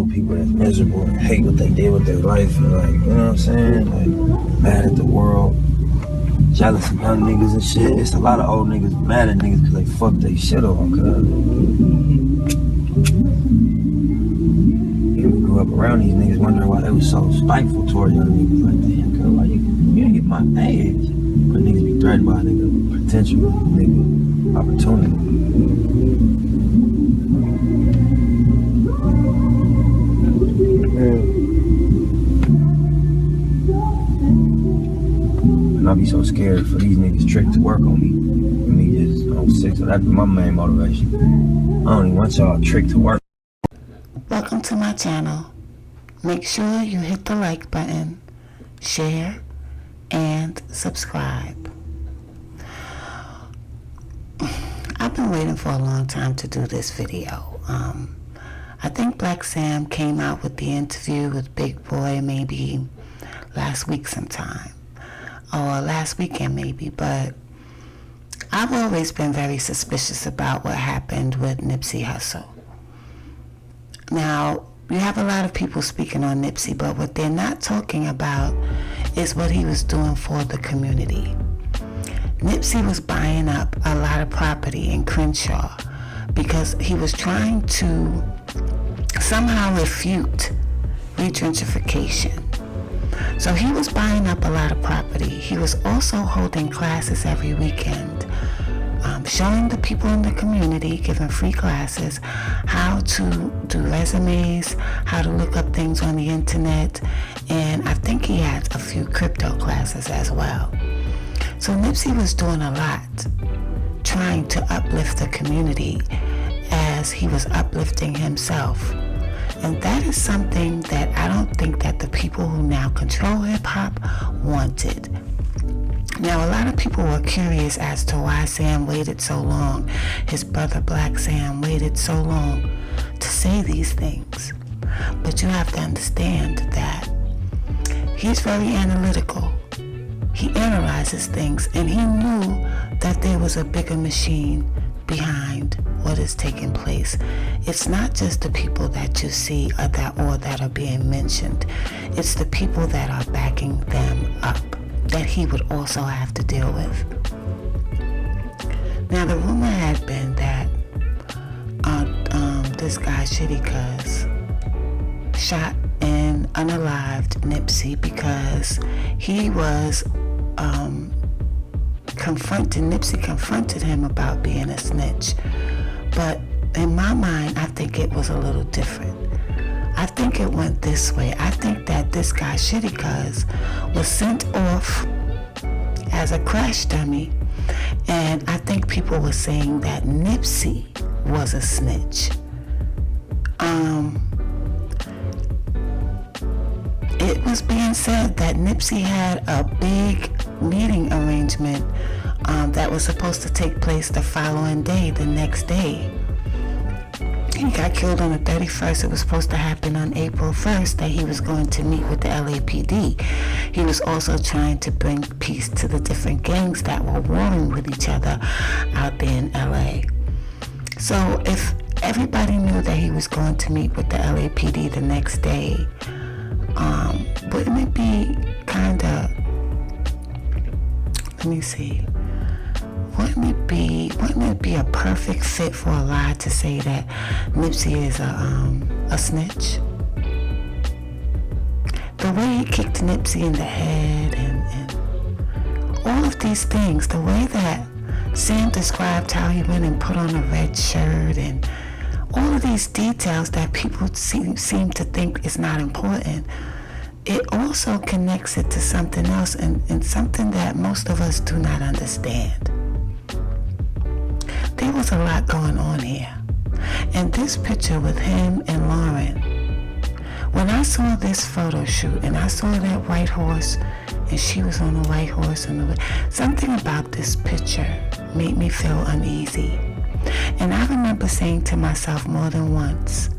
know people that's miserable and hate what they did with their life and like, you know what I'm saying? Like, mad at the world, jealous of young niggas and shit. It's a lot of old niggas mad at niggas because they fucked their shit on, cuz. You grew up around these niggas wondering why they was so spiteful toward young niggas. Like, damn, cuz, why you ain't get my age? But niggas be threatened by a nigga potential, nigga opportunity. And I be so scared for these niggas trick to work on me. And me just, I'm sick, so that's my main motivation. I don't even want y'all trick to work. Welcome to my channel. Make sure you hit the like button, share, and subscribe. I've been waiting for a long time to do this video. I think Black Sam came out with the interview with Big Boy maybe last week sometime, or last weekend maybe, but I've always been very suspicious about what happened with Nipsey Hussle. Now, you have a lot of people speaking on Nipsey, but what they're not talking about is what he was doing for the community. Nipsey was buying up a lot of property in Crenshaw because he was trying to somehow refute gentrification. So he was buying up a lot of property. He was also holding classes every weekend, showing the people in the community, giving free classes, how to do resumes, how to look up things on the internet, and I think he had a few crypto classes as well. So Nipsey was doing a lot, trying to uplift the community as he was uplifting himself. And that is something that I don't think that the people who now control hip-hop wanted. Now, a lot of people were curious as to why Sam waited so long, his brother Black Sam waited so long to say these things. But you have to understand that he's very analytical. He analyzes things, and he knew that there was a bigger machine behind what is taking place. It's not just the people that you see or that are being mentioned. It's the people that are backing them up that he would also have to deal with. Now, the rumor had been that this guy Shitty Cuz shot and unalived Nipsey because he was Nipsey confronted him about being a snitch. But in my mind, I think it was a little different. I think it went this way. I think that this guy Shitty Cuz was sent off as a crash dummy, and I think people were saying that Nipsey was a snitch. It was being said that Nipsey had a big meeting arrangement that was supposed to take place the following day, the next day. He got killed on the 31st. It was supposed to happen on April 1st that he was going to meet with the LAPD. He was also trying to bring peace to the different gangs that were warring with each other out there in LA. So if everybody knew that he was going to meet with the LAPD the next day, wouldn't it be kind of, wouldn't it be a perfect fit for a lie to say that Nipsey is a snitch? The way he kicked Nipsey in the head and all of these things, the way that Sam described how he went and put on a red shirt, and all of these details that people seem to think is not important, it also connects it to something else and something that most of us do not understand. There was a lot going on here. And this picture with him and Lauren, when I saw this photo shoot and I saw that white horse and she was on the white horse, and something about this picture made me feel uneasy. And I remember saying to myself more than once,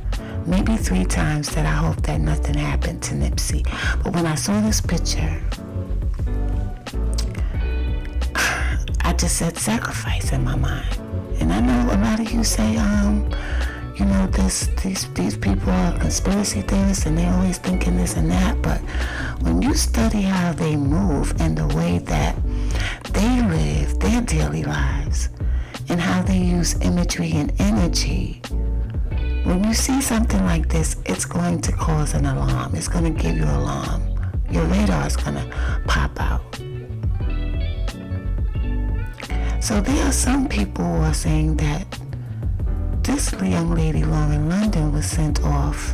maybe 3 times, that I hope that nothing happened to Nipsey. But when I saw this picture, I just said sacrifice in my mind. And I know a lot of you say, these people are conspiracy theorists and they're always thinking this and that. But when you study how they move and the way that they live their daily lives and how they use imagery and energy, when you see something like this, it's going to cause an alarm. It's going to give you an alarm. Your radar is going to pop out. So there are some people who are saying that this young lady, Lauren London, was sent off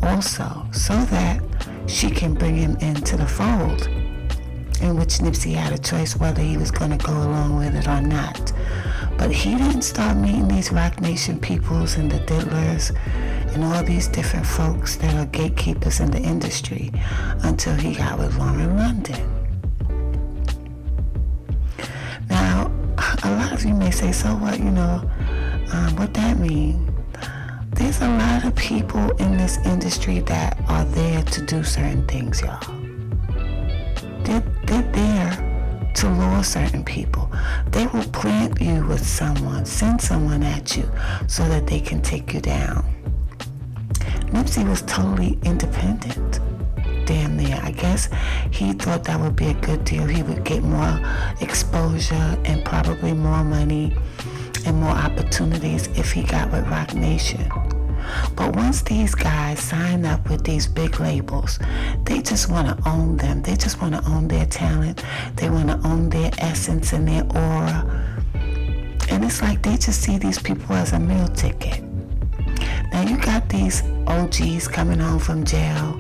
also so that she can bring him into the fold, in which Nipsey had a choice whether he was going to go along with it or not. But he didn't start meeting these Rock Nation peoples and the diddlers and all these different folks that are gatekeepers in the industry until he got with Lauren London. Now, a lot of you may say, so what, what that mean? There's a lot of people in this industry that are there to do certain things, y'all. They're there to lure certain people. They will plant you with someone, send someone at you so that they can take you down. Nipsey was totally independent. Damn near. I guess he thought that would be a good deal. He would get more exposure and probably more money and more opportunities if he got with Rock Nation. But once these guys sign up with these big labels, they just want to own them. They just want to own their talent. They want to own their essence and their aura. And it's like they just see these people as a meal ticket. Now you got these OGs coming home from jail,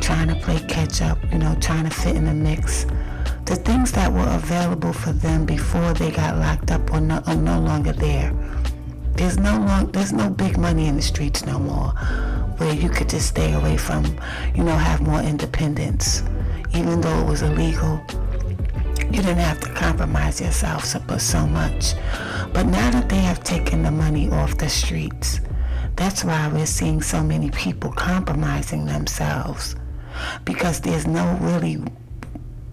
trying to play catch up, trying to fit in the mix. The things that were available for them before they got locked up are no longer there. There's no big money in the streets no more, where you could just stay away from, have more independence. Even though it was illegal, you didn't have to compromise yourself so much. But now that they have taken the money off the streets, that's why we're seeing so many people compromising themselves. Because there's no really,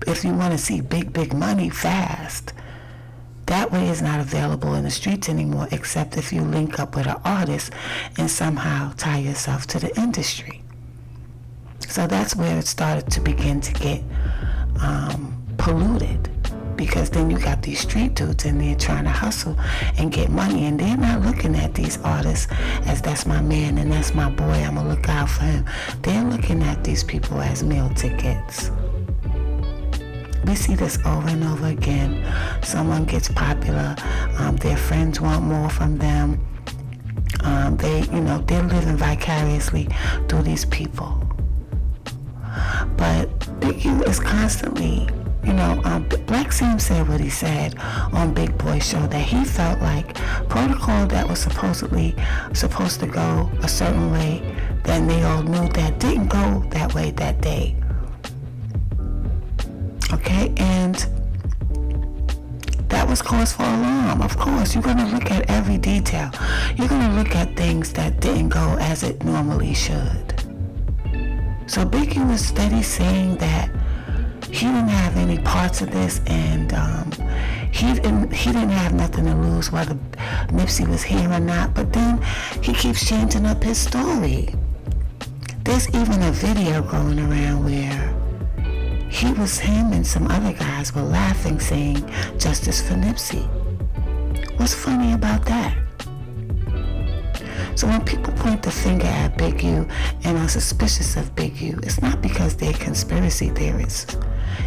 if you want to see big money fast, that way is not available in the streets anymore, except if you link up with an artist and somehow tie yourself to the industry. So that's where it started to begin to get polluted, because then you got these street dudes in there trying to hustle and get money, and they're not looking at these artists as that's my man and that's my boy, I'm gonna look out for him. They're looking at these people as meal tickets. We see this over and over again. Someone gets popular, their friends want more from them. They're living vicariously through these people. But Big U is constantly, Black Sam said what he said on Big Boy's show, that he felt like protocol that was supposedly supposed to go a certain way, then they all knew that didn't go that way that day. Okay, and that was cause for alarm. Of course, you're going to look at every detail. You're going to look at things that didn't go as it normally should. So Big U was steady saying that he didn't have any parts of this, and he didn't have nothing to lose whether Nipsey was here or not. But then he keeps changing up his story. There's even a video going around where him and some other guys were laughing, saying, "Justice for Nipsey." What's funny about that? So when people point the finger at Big U and are suspicious of Big U, it's not because they're conspiracy theorists.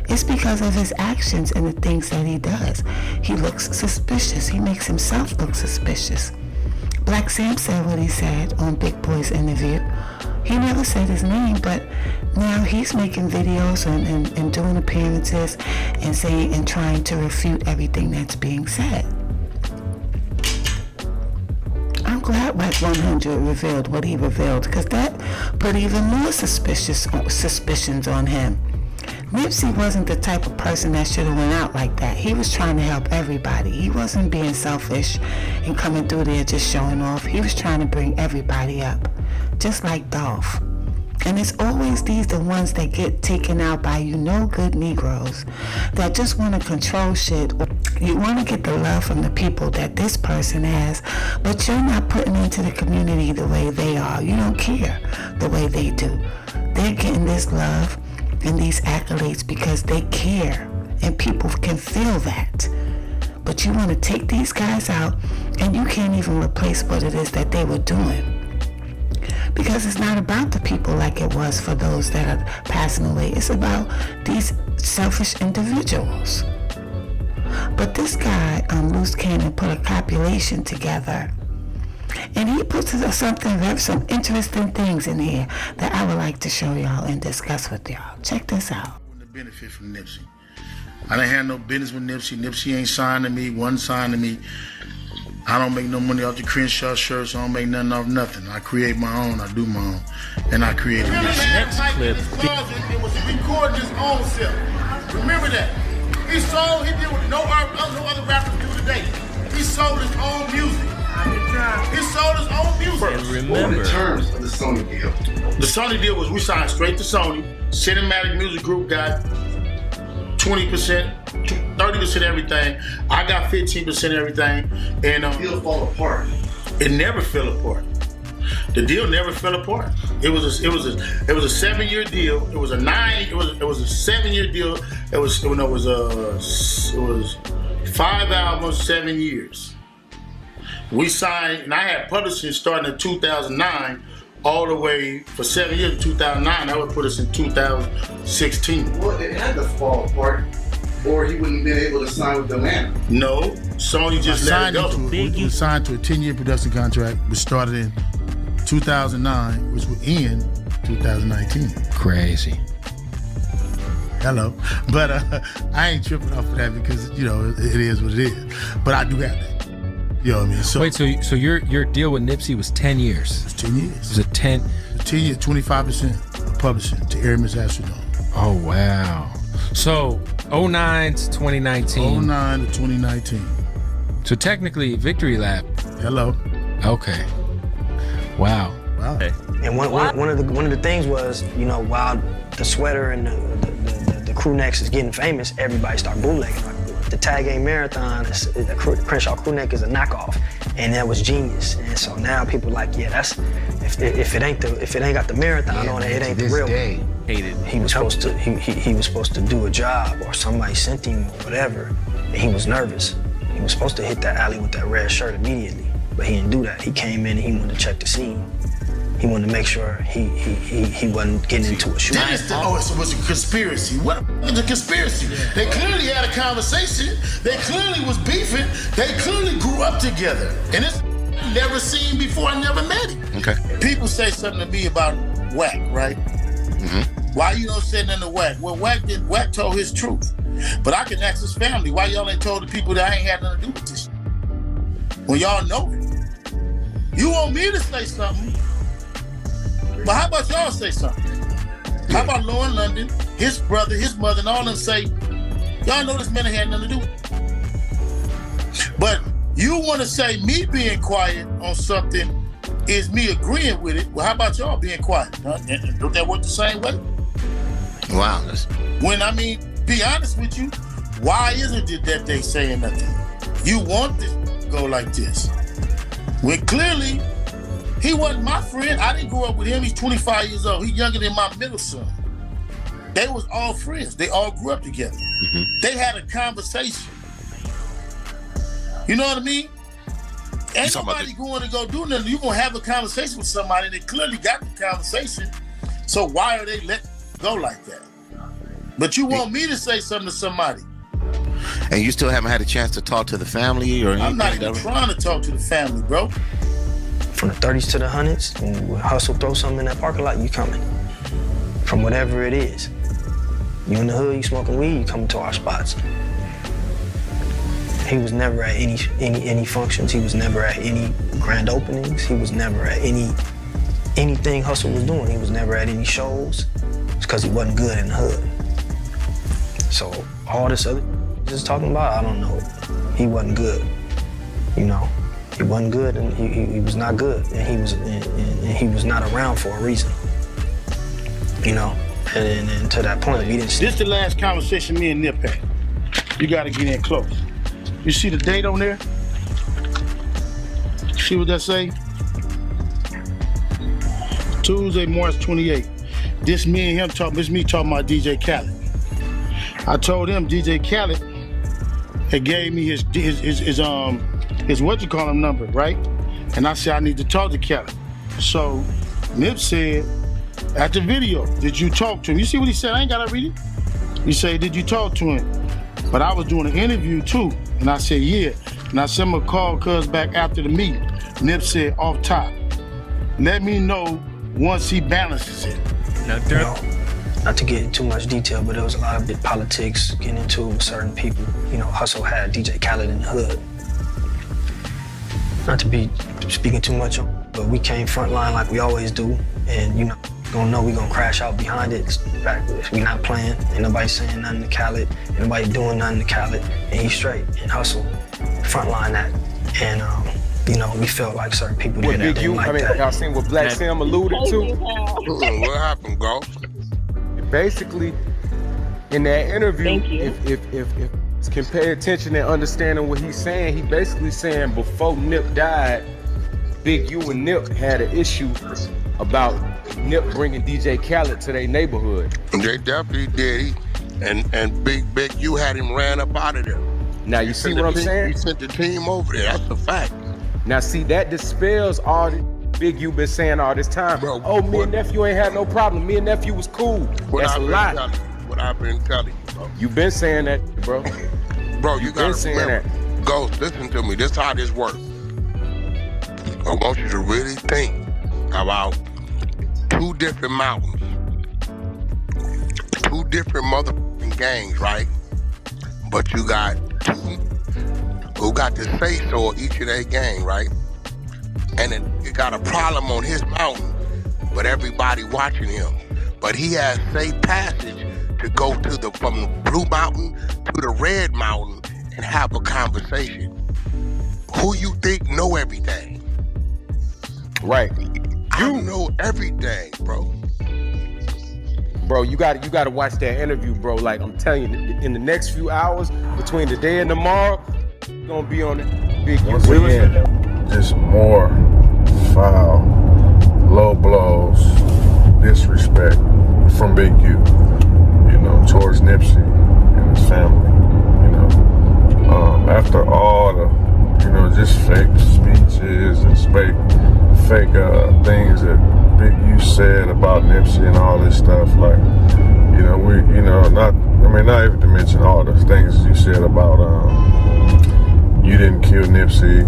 It's because of his actions and the things that he does. He looks suspicious. He makes himself look suspicious. Black Sam said what he said on Big Boy's interview. He never said his name, but now he's making videos and doing appearances and saying and trying to refute everything that's being said. I'm glad White 100 revealed what he revealed, because that put even more suspicions on him. Nipsey wasn't the type of person that should have went out like that. He was trying to help everybody. He wasn't being selfish and coming through there just showing off. He was trying to bring everybody up, just like Dolph. And it's always the ones that get taken out by good Negroes that just want to control shit You want to get the love from the people that this person has, but you're not putting into the community the way they are. You don't care the way they do. They're getting this love and these accolades because they care, and people can feel that. But you want to take these guys out, and you can't even replace what it is that they were doing. Because it's not about the people like it was for those that are passing away. It's about these selfish individuals. But this guy, Loose Cannon, put a compilation together, and he puts some interesting things in here that I would like to show y'all and discuss with y'all. Check this out. Wouldn't benefit from Nipsey. I didn't have no business with Nipsey. Nipsey ain't signed to me, wasn't signed to me. I don't make no money off the Crenshaw shirts. I don't make nothing off nothing. I create my own. I do my own. And I create it. Next clip. It was recording his own self. Remember that. He did what no other rappers do today. He sold his own music. He sold his own music. And remember, what were the terms of the Sony deal? The Sony deal was we signed straight to Sony. Cinematic Music Group got 20%, 30% everything. I got 15% everything. And The deal fall apart. it never fell apart. The deal never fell apart. It was a 7-year deal. It was a 7-year deal. It was 5 albums, 7 years. We signed, and I had publishing starting in 2009, all the way for 7 years. In 2009, that would put us in 2016. Well, it had to fall apart, or he wouldn't have been able to sign with Atlanta. No, Sony just let it go. We signed to a 10-year production contract, which started in 2009, which would end 2019. crazy. Hello. But I ain't tripping off of that because, it is what it is. But I do have that. You know what I mean? So Wait, so your deal with Nipsey was 10 years? it's 10 years. It was a 10. 10 years, 25% of publishing to Aramis Astrodome. Oh, wow. So 09 to 2019. 09 to 2019. So technically, Victory Lap. Hello. Okay. Wow. Wow. And one of the things was, while the sweater and the crew necks is getting famous, everybody start bootlegging. Like, the Tag Game Marathon, the Crenshaw crew neck is a knockoff, and that was genius. And so now people are like, yeah, that's if it ain't got the marathon on it, it ain't the real one. Hated. He was supposed to do a job, or somebody sent him or whatever, and he was nervous. He was supposed to hit that alley with that red shirt immediately, but he didn't do that. He came in and he wanted to check the scene. He wanted to make sure he wasn't getting into a shooting. So it was a conspiracy. What was a conspiracy? They clearly had a conversation. They clearly was beefing. They clearly grew up together. And it's never seen before. I never met him. Okay. People say something to me about Wack, right? Mm-hmm. Why you don't say nothing to Wack? Well, Wack told his truth. But I can ask his family, why y'all ain't told the people that I ain't had nothing to do with this? When y'all know it. You want me to say something? But how about y'all say something? How about Lauren London, his brother, his mother, and all them say, y'all know this man ain't had nothing to do with it. But you want to say me being quiet on something is me agreeing with it. Well, how about y'all being quiet? Huh? Don't that work the same way? Wow. Be honest with you, why isn't it that they saying nothing? You want this to go like this. When clearly, he wasn't my friend. I didn't grow up with him. He's 25 years old. He's younger than my middle son. They was all friends. They all grew up together. Mm-hmm. They had a conversation. You know what I mean? Ain't nobody going to go do nothing. You're going to have a conversation with somebody. They clearly got the conversation. So why are they letting it go like that? But you want me to say something to somebody. And you still haven't had a chance to talk to the family or anything? I'm not even trying to talk to the family, bro. From the 30s to the 100s, when Hustle throw something in that parking lot, you coming. From whatever it is. You in the hood, you smoking weed, you coming to our spots. He was never at any functions. He was never at any grand openings. He was never at anything Hustle was doing. He was never at any shows. It's because he wasn't good in the hood. So all this other just talking about, I don't know. He wasn't good, He wasn't good, and he was not good, and he was not around for a reason, And to that point, he didn't. This is the last conversation me and Nip had. You got to get in close. You see the date on there? See what that say? Tuesday, March 28th. This me and him talking. This me talking about DJ Khaled. I told him DJ Khaled had gave me his what you call him number, right? And I said I need to talk to Khaled. So Nip said at the video, did you talk to him? You see what he said? I ain't gotta read it. He said, did you talk to him? But I was doing an interview too, and I said yeah. And I sent him a call cuz back after the meeting. Nip said off top, let me know once he balances it. Not to get into too much detail, but there was a lot of big politics getting into with certain people. Hussle had DJ Khaled in the hood. Not to be speaking too much on, but we came frontline like we always do, and gonna know we gonna crash out behind it. We not playing, ain't nobody saying nothing to Khaled, ain't nobody doing nothing to Khaled, and he's straight. And Hussle frontline that, and we felt like certain people didn't like that. Y'all seen what Black Sam alluded to? What happened, Ghost? Basically, in that interview, if can pay attention and understanding what he's saying, he basically saying before Nip died, Big U and Nip had an issue about Nip bringing DJ Khaled to their neighborhood. They definitely did. And Big U had him ran up out of there. Now you see what I'm saying? He sent the team over there. That's a fact. Now see, that dispels all the Big U been saying all this time. Bro, me and nephew ain't had no problem. Me and nephew was cool. That's a lie. What I've been telling you, bro. You been saying that, bro. Bro, you gotta remember. Ghost, listen to me. This is how this works. I want you to really think about two different mountains. Two different motherfucking gangs, right? But you got two who got the say-so of each of their gang, right? And then you got a problem on his mountain, but everybody watching him. But he has safe passage to go from the blue mountain to the red mountain and have a conversation. Who you think know everything? Right. You know everything, bro. Bro, you gotta watch that interview, bro. Like I'm telling you, in the next few hours, between today and tomorrow, you're gonna be on it. Big U. Just more foul, low blows, disrespect from Big U, towards Nipsey and his family, after all the, just fake speeches and fake things that Big U said about Nipsey and all this stuff, like, not even to mention all the things you said about, you didn't kill Nipsey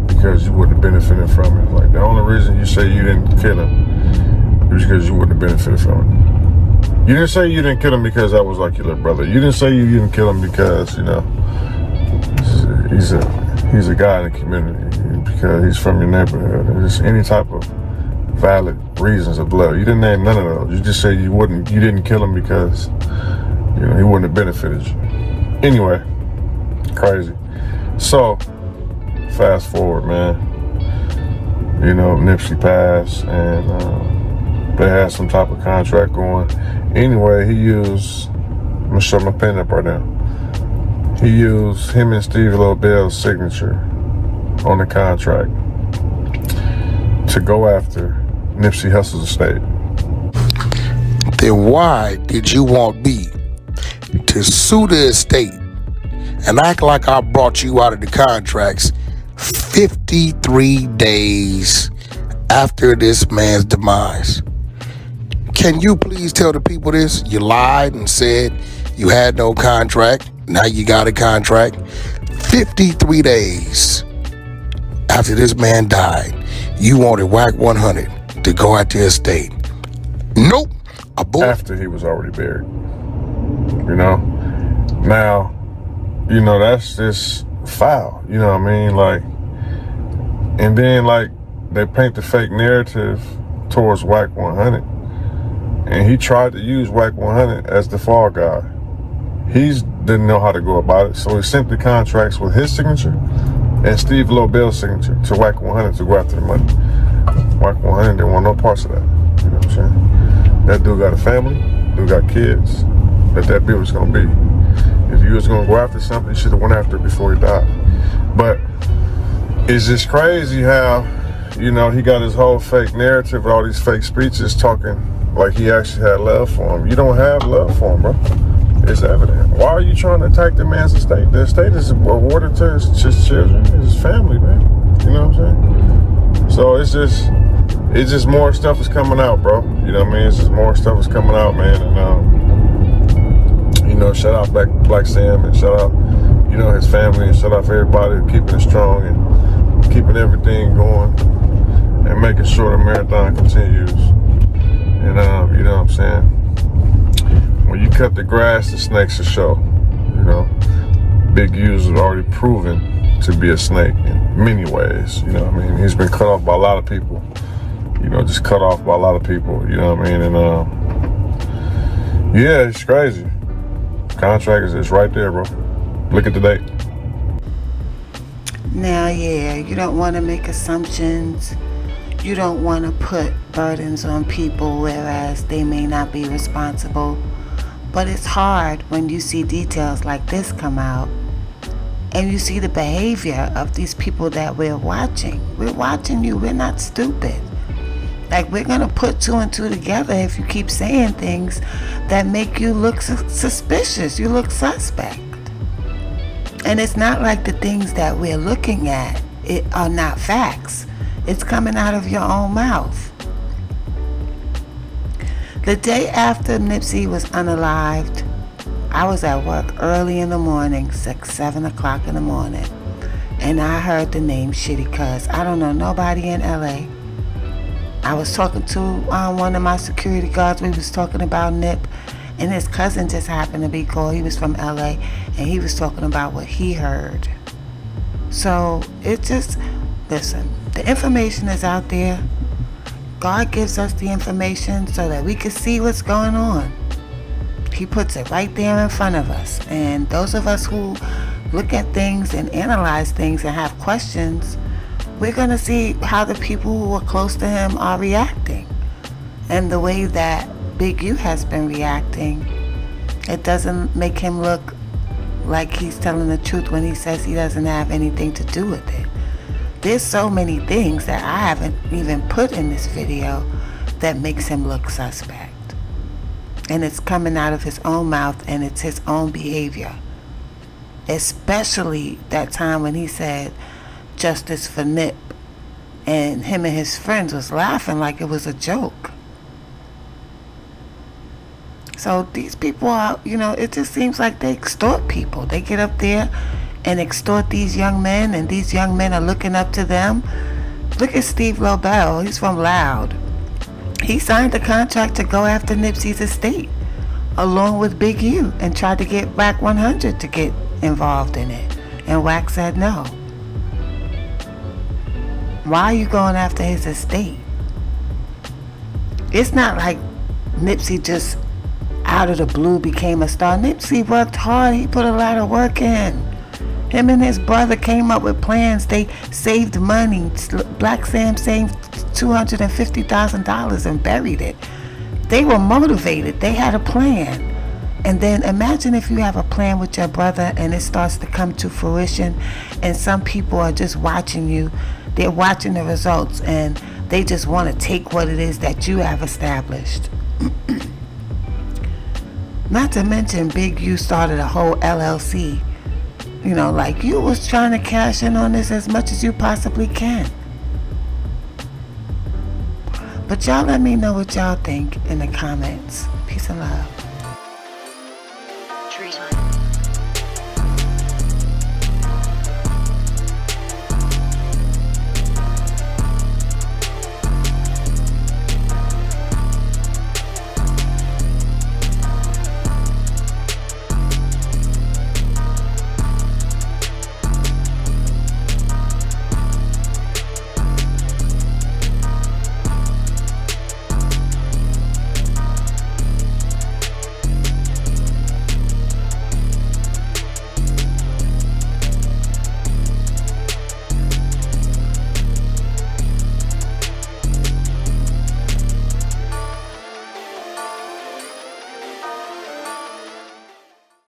because you wouldn't have benefited from it. Like, the only reason you say you didn't kill him is because you wouldn't have benefited from it. You didn't say you didn't kill him because that was like your little brother. You didn't say you didn't kill him because, he's a guy in the community, because he's from your neighborhood. There's any type of valid reasons of love. You didn't name none of those. You just said you didn't kill him because, he wouldn't have benefited you. Anyway, crazy. So, fast forward, man. Nipsey passed, and they had some type of contract going. Anyway, I'm gonna show my pen up right now. He used him and Steve Lobel's signature on the contract to go after Nipsey Hussle's estate. Then why did you want me to sue the estate and act like I brought you out of the contracts 53 days after this man's demise? Can you please tell the people this? You lied and said you had no contract. Now you got a contract. 53 days after this man died, you wanted WAC 100 to go at the estate. Nope. After he was already buried. Now, that's just foul. You know what I mean? Like, and then, like, they paint the fake narrative towards WAC 100. And he tried to use WAC 100 as the fall guy. He didn't know how to go about it, so he sent the contracts with his signature and Steve Lobel's signature to WAC 100 to go after the money. WAC 100 didn't want no parts of that. You know what I'm saying? That dude got a family, dude got kids. That bill was gonna be. If you was gonna go after something, you should have went after it before he died. But it's just crazy how, you know, he got his whole fake narrative with all these fake speeches talking like he actually had love for him. You don't have love for him, bro. It's evident. Why are you trying to attack the man's estate? The estate is awarded to his children, his family, man. You know what I'm saying? So it's just more stuff is coming out, bro. You know what I mean? It's just more stuff is coming out, man. And you know, shout out Black Sam, and shout out, you know, his family, and shout out for everybody keeping it strong and keeping everything going and making sure the marathon continues. And you know what I'm saying? When you cut the grass, the snakes will show. You know, Big U's already proven to be a snake in many ways. You know what I mean? He's been cut off by a lot of people. You know, just cut off by a lot of people. You know what I mean? And yeah, it's crazy. Contract is right there, bro. Look at the date. Now, yeah, you don't want to make assumptions. You don't want to put burdens on people, whereas they may not be responsible. But it's hard when you see details like this come out and you see the behavior of these people that we're watching. We're watching you. We're not stupid. Like, we're going to put two and two together if you keep saying things that make you look suspicious. You look suspect. And it's not like the things that we're looking at are not facts. It's coming out of your own mouth. The day after Nipsey was unalived, I was at work early in the morning, 7 o'clock in the morning, and I heard the name Shitty Cuz. I don't know nobody in LA. I was talking to one of my security guards. We was talking about Nip, and his cousin just happened to be called. He was from LA, and he was talking about what he heard. So it just, listen, the information is out there. God gives us the information so that we can see what's going on. He puts it right there in front of us. And those of us who look at things and analyze things and have questions, we're going to see how the people who are close to him are reacting. And the way that Big U has been reacting, it doesn't make him look like he's telling the truth when he says he doesn't have anything to do with it. There's so many things that I haven't even put in this video that makes him look suspect. And it's coming out of his own mouth, and it's his own behavior. Especially that time when he said justice for Nip, and him and his friends was laughing like it was a joke. So these people are, you know, it just seems like they extort people. They get up there and extort these young men, and these young men are looking up to them. Look at Steve Lobel. He's from Loud. He signed a contract to go after Nipsey's estate along with Big U and tried to get Wack 100 to get involved in it, and Wack said no. Why are you going after his estate? It's not like Nipsey just out of the blue became a star. Nipsey worked hard. He put a lot of work in. Him and his brother came up with plans. They saved money. Black Sam saved $250,000 and buried it. They were motivated. They had a plan. And then imagine if you have a plan with your brother and it starts to come to fruition, and some people are just watching you. They're watching the results, and they just want to take what it is that you have established. Not to mention Big U started a whole LLC. You know, like, you was trying to cash in on this as much as you possibly can. But y'all let me know what y'all think in the comments. Peace and love.